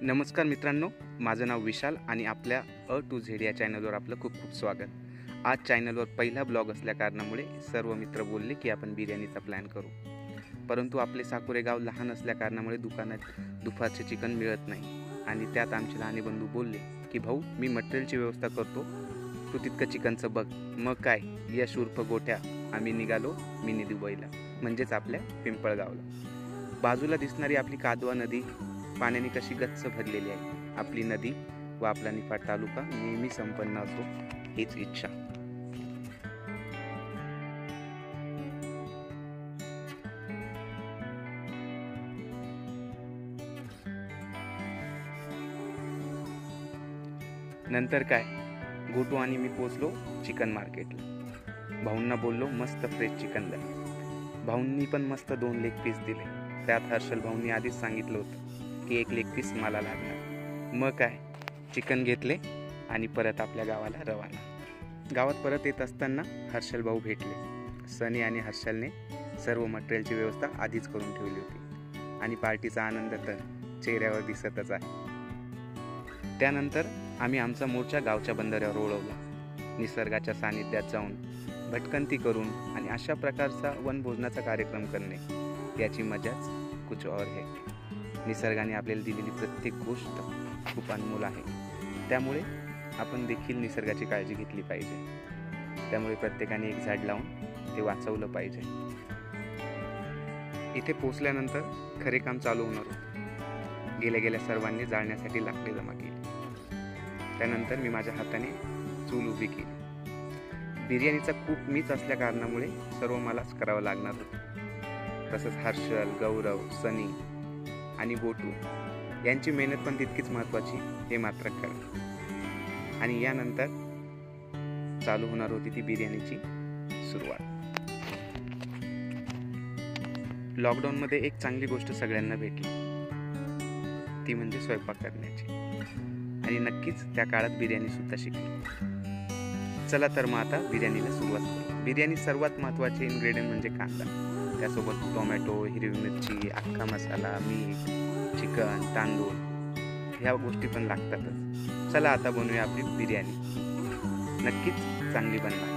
नमस्कार मित्रांनो, माझं नाव विशाल आणि आपल्या A to Z या चॅनलवर आपलं खूप खूप स्वागत। आज चॅनलवर पहिला ब्लॉग असल्या कारणामुळे सर्व मित्र बोलले की आपण बिर्याणीचा प्लॅन करू, परंतु आपले साकुरे गाव लहान असल्या कारणामुळे दुकानात दुपारचे चिकन मिळत नाही आणि त्यात आमचे लहाने बंधू बोलले की भाऊ मी मटेरियलची व्यवस्था करतो, तू तितकं चिकनचं बघ। मग काय, यश उर्फ गोठ्या आम्ही निघालो मिनी दुबईला, म्हणजेच आपल्या पिंपळगावला। बाजूला दिसणारी आपली कादवा नदी पाण्याने कशी गच्च भरलेली आहे। आपली नदी व आपला निफाड तालुका नेहमी संपन्न असो हीच इच्छा। नंतर काय, गोटू आणि मी पोचलो चिकन मार्केटला। भाऊंना बोललो मस्त फ्रेश चिकन द्या। भाऊंनी पण मस्त 2 लेग पीस दिले। त्यात हर्षल भाऊंनी आधीच सांगितलं होतं की 1 लेग पीस मला लागणार। मग काय, चिकन घेतले आणि परत आपल्या गावाला रवाना। गावात परत येत असताना हर्षल भाऊ भेटले। सनी आणि हर्षलने सर्व मटेरियलची व्यवस्था आधीच करून ठेवली होती आणि पार्टीचा आनंद तर चेहऱ्यावर दिसतच आहे। त्यानंतर आम्ही आमचा मोर्चा गावच्या बंधाऱ्यावर ओढवला। निसर्गाच्या सानिध्यात जाऊन भटकंती करून आणि अशा प्रकारचा वनभोजनाचा कार्यक्रम करणे याची मजाच कुछ और है। निसर्गाने आपल्याला दिलेली प्रत्येक गोष्ट खूप अनमोल आहे, त्यामुळे आपण देखील निसर्गाची काळजी घेतली पाहिजे। त्यामुळे प्रत्येकाने एक झाड लावून ते वाचवलं पाहिजे। इथे पोचल्यानंतर खरे काम चालू होणार होते। गेल्या सर्वांनी जाळण्यासाठी लाकडे जमा केली। त्यानंतर मी माझ्या हाताने चूल उभी केली। बिर्याणीचा कूक मीच असल्या कारणामुळे सर्व मलाच करावं लागणार होतं। तसंच हर्षल, गौरव, सनी आणि गोटू यांची मेहनत पण तितकीच महत्त्वाची, हे मात्र खरं। आणि यानंतर चालू होणार होती ती बिर्याणीची सुरुवात। लॉकडाऊनमध्ये एक चांगली गोष्ट सगळ्यांना भेटली, ती म्हणजे स्वयंपाक करण्याची, आणि नक्कीच त्या काळात बिर्याणी सुद्धा शिकली। चला तर मग आता बिर्याणीला सुरुवात करू। बिर्याणी सर्वात महत्त्वाचे इन्ग्रेडियंट म्हणजे कांदा, त्यासोबत टोमॅटो, हिरवी मिरची, अख्खा मसाला, मीठ, चिकन, तांदूळ ह्या गोष्टी पण लागतातच। चला आता बनवूया आपली बिर्याणी, नक्कीच चांगली बनणार।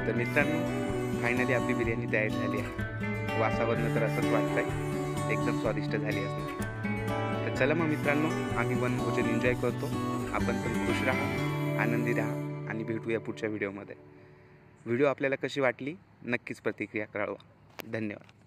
तर मित्रांनो, फायनली आपली बिर्याणी तयार झाली आहे। वासावरनं तर असंच वाटतंय एकदम स्वादिष्ट झाली असणार। तर चला मग मित्रांनो, आम्ही वनभोजन एन्जॉय करतो। आपण पण खुश राहा, आनंदी राहा आणि भेटूया पुढच्या व्हिडिओमध्ये। व्हिडिओ आपल्याला कशी वाटली नक्कीच प्रतिक्रिया कळवा। धन्यवाद।